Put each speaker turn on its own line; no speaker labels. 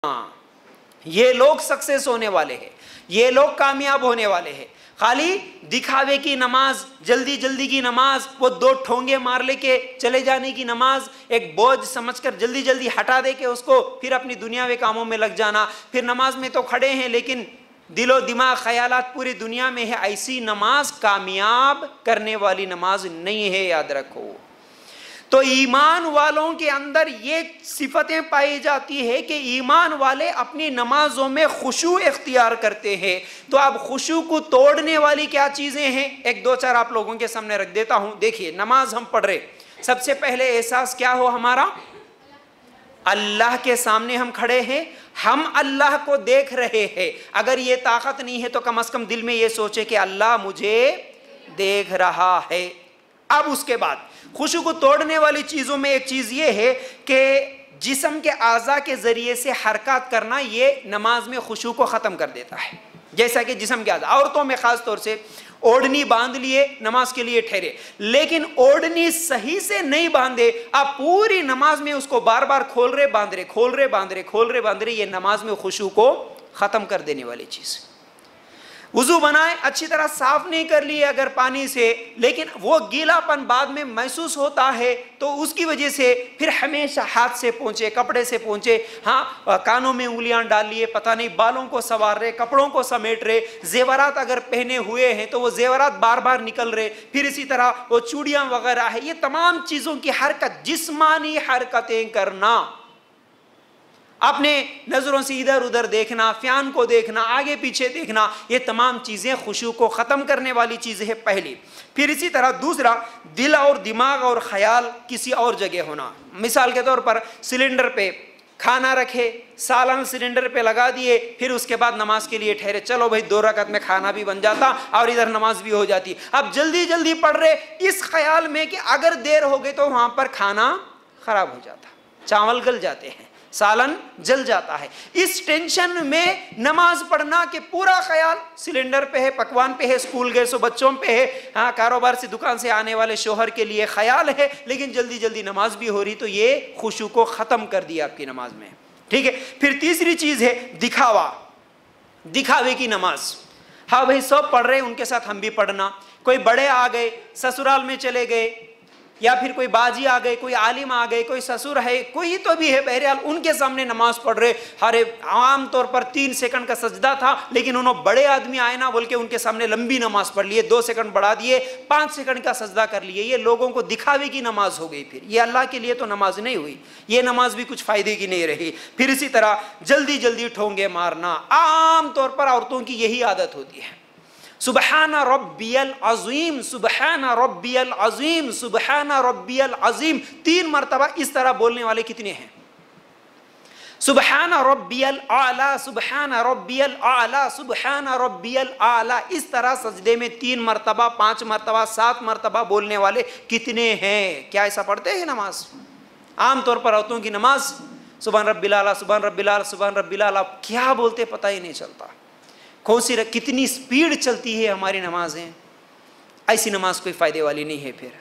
हाँ, ये लोग सक्सेस होने वाले हैं, ये लोग कामयाब होने वाले हैं। खाली दिखावे की नमाज, जल्दी जल्दी की नमाज, वो 2 ठोंगे मार लेके चले जाने की नमाज, एक बोझ समझकर जल्दी जल्दी हटा दे के उसको फिर अपनी दुनियावी कामों में लग जाना। फिर नमाज में तो खड़े हैं लेकिन दिलो दिमाग ख्यालात पूरी दुनिया में है, ऐसी नमाज कामयाब करने वाली नमाज नहीं है, याद रखो। तो ईमान वालों के अंदर ये सिफतें पाई जाती है कि ईमान वाले अपनी नमाजों में खुशू इख्तियार करते हैं। तो अब खुशू को तोड़ने वाली क्या चीज़ें हैं, एक 2-4 आप लोगों के सामने रख देता हूँ। देखिए, नमाज हम पढ़ रहे, सबसे पहले एहसास क्या हो हमारा, अल्लाह के सामने हम खड़े हैं, हम अल्लाह को देख रहे हैं। अगर ये ताकत नहीं है तो कम से कम दिल में ये सोचे कि अल्लाह मुझे देख रहा है। अब उसके बाद खुशू को तोड़ने वाली चीज़ों में एक चीज़ ये है कि जिस्म के आज़ा के ज़रिए से हरकत करना, ये नमाज में खुशू को ख़त्म कर देता है। जैसा कि जिस्म के आज़ा, औरतों में ख़ास तौर से ओढ़नी बांध लिए, नमाज के लिए ठहरे, लेकिन ओढ़नी सही से नहीं बांधे, आप पूरी नमाज में उसको बार बार खोल रहे बांध रहे, खोल रहे बांध रहे, खोल रहे बांध रहे, ये नमाज में खुशू को ख़त्म कर देने वाली चीज़। वुज़ू बनाए, अच्छी तरह साफ नहीं कर लिए अगर पानी से, लेकिन वो गीलापन बाद में महसूस होता है, तो उसकी वजह से फिर हमेशा हाथ से पोंछे, कपड़े से पोंछे, हाँ कानों में उंगलियां डाल लिए, पता नहीं बालों को संवार रहे, कपड़ों को समेट रहे, जेवरात अगर पहने हुए हैं तो वो जेवरात बार बार निकल रहे, फिर इसी तरह वो चूड़ियाँ वगैरह है, ये तमाम चीज़ों की हरकत, जिस्मानी हरकतें करना, अपने नज़रों से इधर उधर देखना, फ़ैन को देखना, आगे पीछे देखना, ये तमाम चीज़ें खुशू को ख़त्म करने वाली चीज़ें है पहली। फिर इसी तरह दूसरा, दिल और दिमाग और ख़याल किसी और जगह होना। मिसाल के तौर पर सिलेंडर पे खाना रखे, सालन सिलेंडर पे लगा दिए, फिर उसके बाद नमाज के लिए ठहरे, चलो भाई 2 रकात में खाना भी बन जाता और इधर नमाज भी हो जाती। अब जल्दी जल्दी पढ़ रहे इस ख्याल में कि अगर देर हो गई तो वहाँ पर खाना ख़राब हो जाता, चावल गल जाते हैं, सालन जल जाता है। इस टेंशन में नमाज पढ़ना कि पूरा ख्याल सिलेंडर पे है, पकवान पे है, स्कूल गए सो बच्चों पे है, हाँ कारोबार से दुकान से आने वाले शोहर के लिए ख्याल है, लेकिन जल्दी जल्दी नमाज भी हो रही, तो ये खुशू को ख़त्म कर दिया आपकी नमाज में। ठीक है। फिर तीसरी चीज़ है दिखावा, दिखावे की नमाज। हाँ भाई सब पढ़ रहे, उनके साथ हम भी पढ़ना। कोई बड़े आ गए, ससुराल में चले गए, या फिर कोई बाजी आ गए, कोई आलिम आ गए, कोई ससुर है, कोई तो भी है, बहरहाल उनके सामने नमाज पढ़ रहे। अरे आम तौर पर 3 सेकंड का सजदा था, लेकिन उन्होंने बड़े आदमी आए ना बोल के उनके सामने लंबी नमाज पढ़ लिए, 2 सेकंड बढ़ा दिए, 5 सेकंड का सजदा कर लिए। ये लोगों को दिखावे की नमाज हो गई, फिर ये अल्लाह के लिए तो नमाज नहीं हुई, ये नमाज भी कुछ फ़ायदे की नहीं रही। फिर इसी तरह जल्दी जल्दी ठोंगे मारना, आम तौर पर औरतों की यही आदत होती है। सुबहाना रब्बियल अज़ीम, सुबहाना रब्बियल अज़ीम, सुबहाना रब्बियल अज़ीम 3 मरतबा इस तरह बोलने वाले कितने हैं? सुबहाना रब्बियल आला, सुबहाना रब्बियल आला, सुबहाना रब्बियल आला, इस तरह सजदे में 3 मरतबा, 5 मरतबा, 7 मरतबा बोलने वाले कितने हैं? क्या ऐसा पढ़ते हैं नमाज? आम तौर पर औरतों की नमाज सुबहान रब्बिल आला, सुबहान रब्बिल आला, सुबहान रब्बिल आला, क्या बोलते पता ही नहीं चलता। कौन सी कितनी स्पीड चलती है हमारी नमाजें, ऐसी नमाज कोई फ़ायदे वाली नहीं है फिर।